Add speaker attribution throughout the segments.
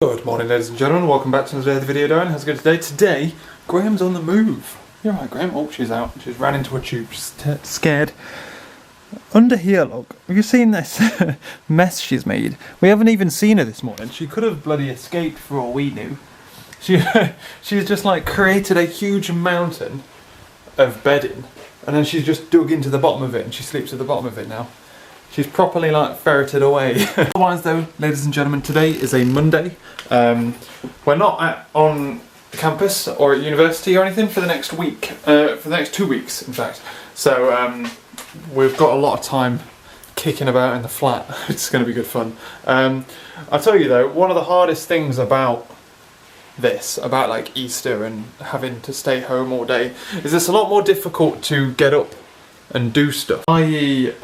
Speaker 1: Good morning, ladies and gentlemen, welcome back to another day of the video, Darren. How's it going today? Today, Graham's on the move. You're right, Graham. Oh, she's out. She's ran into a tube. She's scared. Under here, look. Have you seen this mess she's made? We haven't even seen her this morning. She could have bloody escaped for all we knew. She's just like created a huge mountain of bedding, and then she's just dug into the bottom of it, and she sleeps at the bottom of it now. She's properly like ferreted away. Otherwise though, ladies and gentlemen, today is a Monday. We're not on campus or at university or anything for the next week, for the next 2 weeks in fact. So we've got a lot of time kicking about in the flat. It's going to be good fun. I'll tell you though, one of the hardest things about this, about like Easter and having to stay home all day, is it's a lot more difficult to get up and do stuff. I.e.,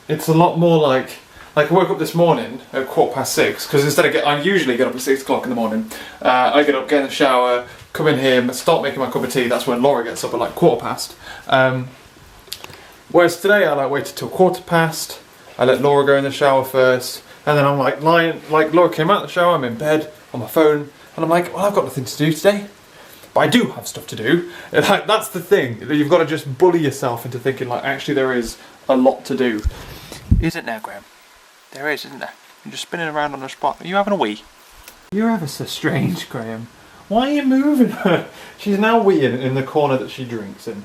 Speaker 1: it's a lot more like I woke up this morning at 6:15 because instead of I usually get up at 6 o'clock in the morning. I get up, get in the shower, come in here, start making my cup of tea. That's when Laura gets up at like 4:15. Whereas today I waited till 4:15. I let Laura go in the shower first, and then I'm like lying. Like Laura came out of the shower, I'm in bed on my phone, and I'm like, well, I've got nothing to do today. But I do have stuff to do. And like, that's the thing. You've got to just bully yourself into thinking like, actually there is a lot to do. Isn't there, Graham? There is, isn't there? You're just spinning around on the spot. Are you having a wee? You're ever so strange, Graham. Why are you moving her? She's now weeing in the corner that she drinks in.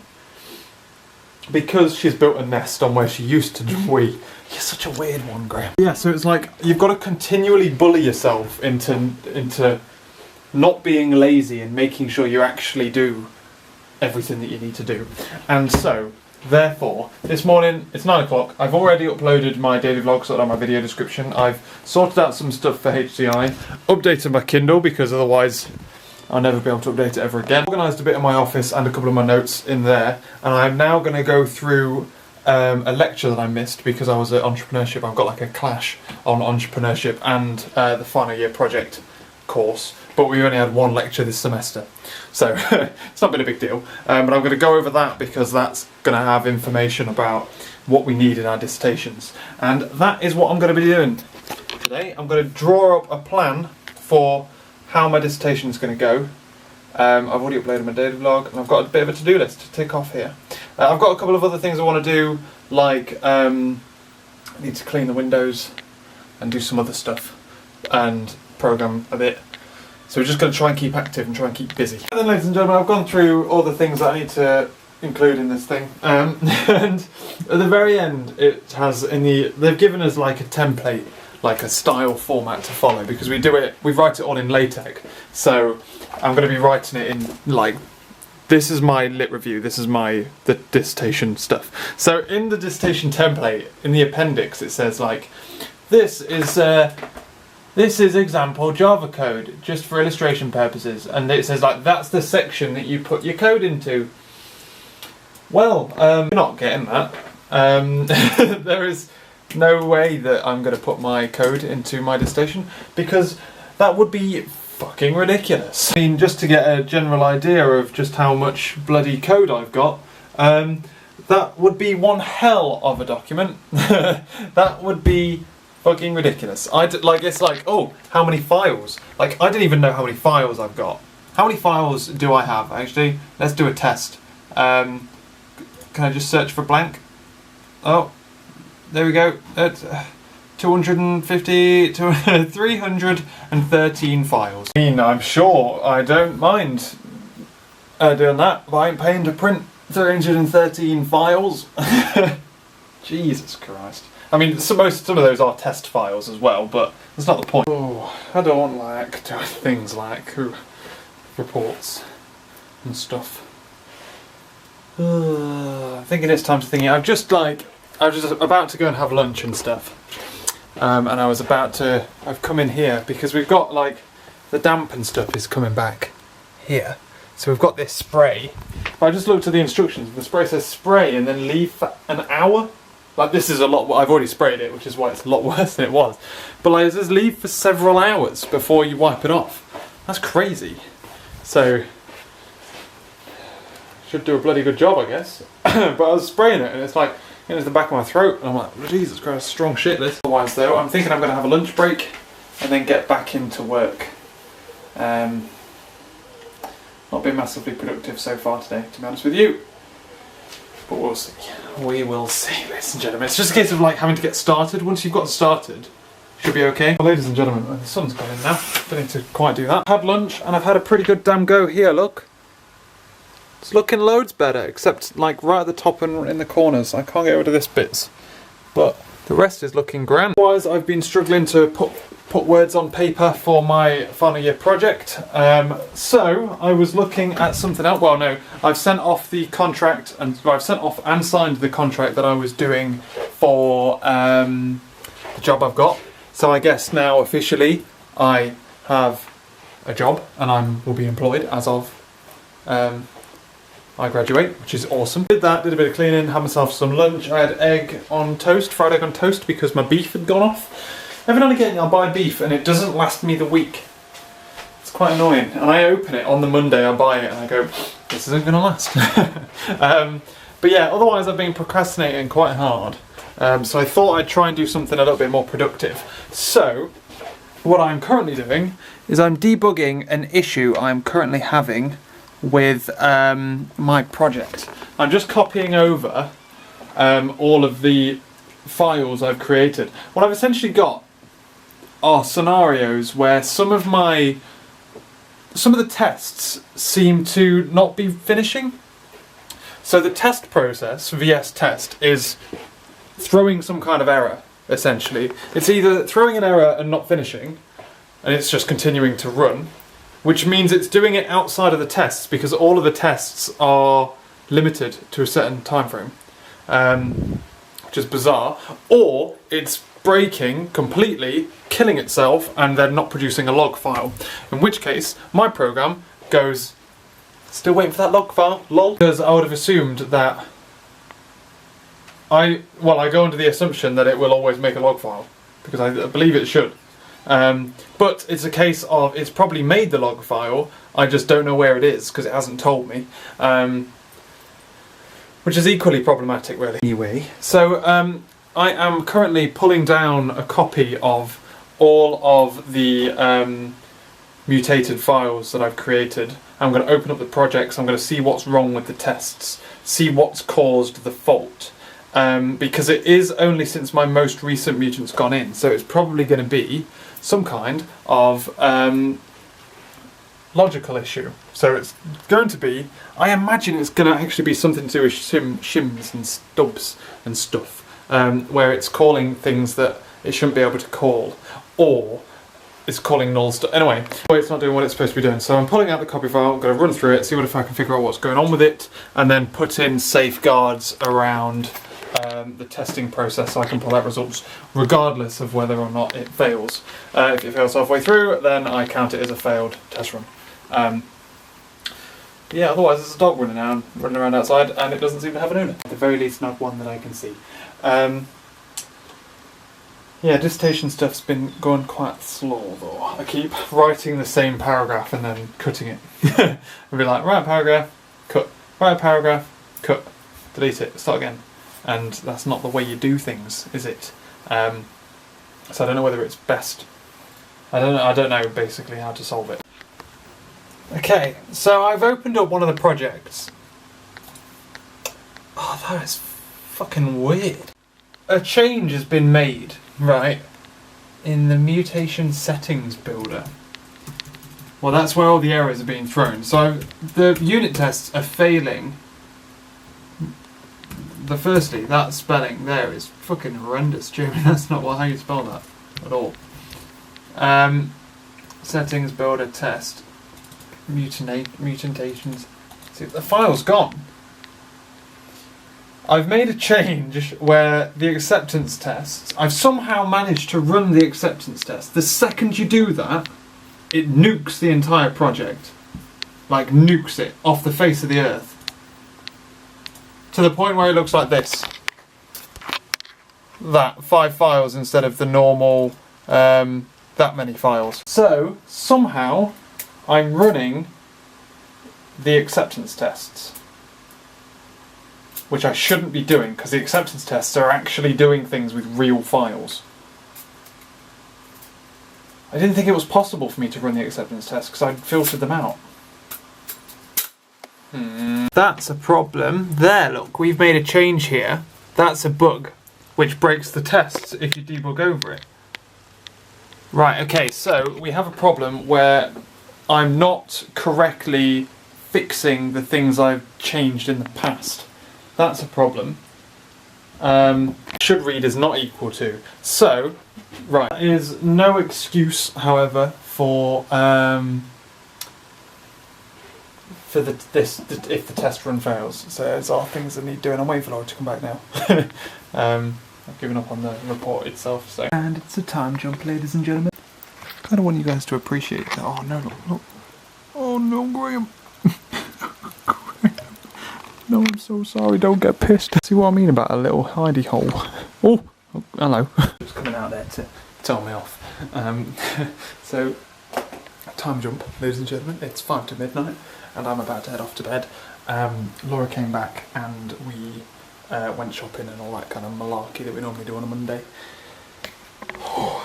Speaker 1: Because she's built a nest on where she used to wee. You're such a weird one, Graham. Yeah, so it's like, you've got to continually bully yourself into not being lazy and making sure you actually do everything that you need to do. And so, therefore, this morning, it's 9 o'clock, I've already uploaded my daily vlog, sort of on my video description. I've sorted out some stuff for HCI, updated my Kindle because otherwise I'll never be able to update it ever again. Organised a bit of my office and a couple of my notes in there, and I'm now going to go through a lecture that I missed because I was at entrepreneurship. I've got like a clash on entrepreneurship and the final year project course, but we only had one lecture this semester, so it's not been a big deal. But I'm going to go over that because that's going to have information about what we need in our dissertations, and that is what I'm going to be doing today. I'm going to draw up a plan for how my dissertation is going to go. I've already uploaded my daily vlog, and I've got a bit of a to-do list to tick off here. I've got a couple of other things I want to do, like I need to clean the windows and do some other stuff and program a bit. So we're just going to try and keep active and try and keep busy. And then, ladies and gentlemen, I've gone through all the things that I need to include in this thing. And at the very end, it has they've given us like a template, like a style format to follow, because we write it all in LaTeX. So I'm going to be writing it in like, this is my lit review, this is the dissertation stuff. So in the dissertation template, in the appendix, it says like, this is example Java code, just for illustration purposes. And it says like, that's the section that you put your code into. Well, you're not getting that. There is no way that I'm going to put my code into my dissertation, because that would be fucking ridiculous. I mean, just to get a general idea of just how much bloody code I've got, that would be one hell of a document. That would be fucking ridiculous. It's like, oh, how many files? Like, I didn't even know how many files I've got. How many files do I have, actually? Let's do a test. Can I just search for blank? Oh, there we go. 313 files. I mean, I'm sure I don't mind doing that, but I ain't paying to print 313 files. Jesus Christ. I mean, some of those are test files as well, but that's not the point. Oh, I don't like doing things like reports and stuff. I'm thinking it's time to think. I was just about to go and have lunch and stuff, and I've come in here because we've got like the damp and stuff is coming back here. So we've got this spray. I just looked at the instructions. The spray says spray and then leave for an hour. Like, this is a lot. I've already sprayed it, which is why it's a lot worse than it was. But like, it says leave for several hours before you wipe it off. That's crazy. So should do a bloody good job, I guess. But I was spraying it, and it's like into the back of my throat, and I'm like, Jesus Christ, strong shit this. Otherwise though, I'm thinking I'm going to have a lunch break and then get back into work. Not been massively productive so far today, to be honest with you. But we'll see. We will see, ladies and gentlemen. It's just a case of like having to get started. Once you've got started, should be okay. Well, ladies and gentlemen, the sun's gone in now. Don't need to quite do that. I've had lunch and I've had a pretty good damn go here, look. It's looking loads better, except like right at the top and in the corners. I can't get rid of this bits. But the rest is looking grand. Otherwise, I've been struggling to put words on paper for my final year project. So I was looking at something else. Well, no, I've sent off the contract, and well, I've sent off and signed the contract that I was doing for the job I've got. So I guess now officially I have a job and I will be employed as of I graduate, which is awesome. Did that, did a bit of cleaning, had myself some lunch. I had egg on toast, fried egg on toast, because my beef had gone off. Every now and again I'll buy beef and it doesn't last me the week. It's quite annoying. And I open it on the Monday, I buy it and I go, this isn't gonna last. But yeah, otherwise I've been procrastinating quite hard. So I thought I'd try and do something a little bit more productive. So, what I'm currently doing is I'm debugging an issue I'm currently having with my project. I'm just copying over all of the files I've created. What I've essentially got are scenarios where some of the tests seem to not be finishing. So the test process, VS test, is throwing some kind of error, essentially. It's either throwing an error and not finishing, and it's just continuing to run, which means it's doing it outside of the tests because all of the tests are limited to a certain time frame, which is bizarre. Or it's breaking completely, killing itself, and then not producing a log file. In which case, my program goes, still waiting for that log file, lol. Because I would have assumed that I go under the assumption that it will always make a log file, because I believe it should. But it's a case of, it's probably made the log file, I just don't know where it is, because it hasn't told me. Which is equally problematic, really. Anyway, so I am currently pulling down a copy of all of the mutated files that I've created. I'm going to open up the projects, I'm going to see what's wrong with the tests, see what's caused the fault. Because it is only since my most recent mutant's gone in, so it's probably going to be some kind of logical issue. So it's going to be, I imagine it's going to actually be something to do with shims and stubs and stuff, where it's calling things that it shouldn't be able to call, or it's calling null stuff. Anyway, it's not doing what it's supposed to be doing. So I'm pulling out the copy file, I'm going to run through it, see if I can figure out what's going on with it, and then put in safeguards around the testing process so I can pull out results regardless of whether or not it fails. If it fails halfway through, then I count it as a failed test run. Yeah, otherwise there's a dog running around outside and it doesn't seem to have an owner. At the very least, not one that I can see. Yeah, dissertation stuff's been going quite slow though. I keep writing the same paragraph and then cutting it. I'll be like, write a paragraph, cut, write a paragraph, cut, delete it, start again. And that's not the way you do things, is it? So I don't know whether it's best. I don't know basically how to solve it. Okay, so I've opened up one of the projects. Oh, that is fucking weird. A change has been made, right, in the mutation settings builder. Well, that's where all the errors are being thrown. So the unit tests are failing. Firstly, that spelling there is fucking horrendous, Jamie. That's not how you spell that at all. Settings builder test. Mutations. See, the file's gone. I've made a change where the acceptance tests, I've somehow managed to run the acceptance test. The second you do that, it nukes the entire project. Like, nukes it off the face of the earth. To the point where it looks like this. That, 5 files instead of the normal, that many files. So, somehow, I'm running the acceptance tests. Which I shouldn't be doing, because the acceptance tests are actually doing things with real files. I didn't think it was possible for me to run the acceptance test because I'd filtered them out. That's a problem. There, look, we've made a change here. That's a bug, which breaks the tests if you debug over it. Right, okay, so we have a problem where I'm not correctly fixing the things I've changed in the past. That's a problem. Should read is not equal to. So, right, there is no excuse, however, for if the test run fails. So there's are things that need doing. I'm waiting for Laura to come back now. I've given up on the report itself. So. And it's a time jump, ladies and gentlemen. I kind of want you guys to appreciate that. Oh no, look. Oh no, Graham. No, I'm so sorry, don't get pissed. See what I mean about a little hidey hole? Oh, hello. Just coming out there to tell me off. So, time jump, ladies and gentlemen. It's 5 to midnight and I'm about to head off to bed. Laura came back and we went shopping and all that kind of malarkey that we normally do on a Monday.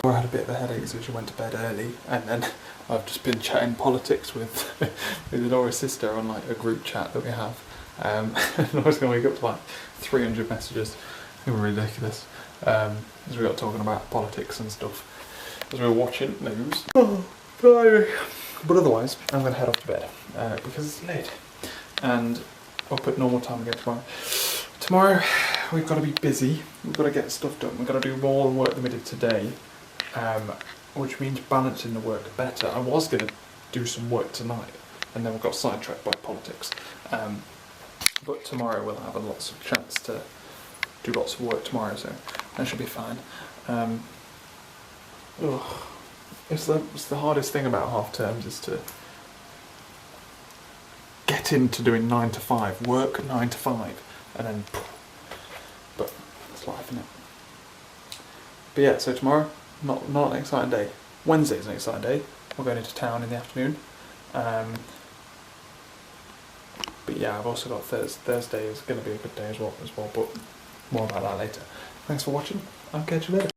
Speaker 1: Laura had a bit of a headache, so she went to bed early, and then I've just been chatting politics with Laura's sister on like a group chat that we have. Laura's going to wake up to like 300 messages. They were ridiculous. As we got talking about politics and stuff as we were watching news. Oh, but otherwise, I'm going to head off to bed because it's late and up at normal time again tomorrow. Tomorrow we've got to be busy. We've got to get stuff done. We've got to do more work than we did today, which means balancing the work better. I was going to do some work tonight, and then we got sidetracked by politics. But tomorrow we'll have lots of chance to do lots of work tomorrow, so that should be fine. It's the hardest thing about half terms is to get into doing 9 to 5, work 9 to 5, and then. But it's life, isn't it? But yeah, so tomorrow, not an exciting day. Wednesday's an exciting day. We're going into town in the afternoon. But yeah, I've also got Thursday is going to be a good day as well, but more about that later. Thanks for watching. I'll catch you later.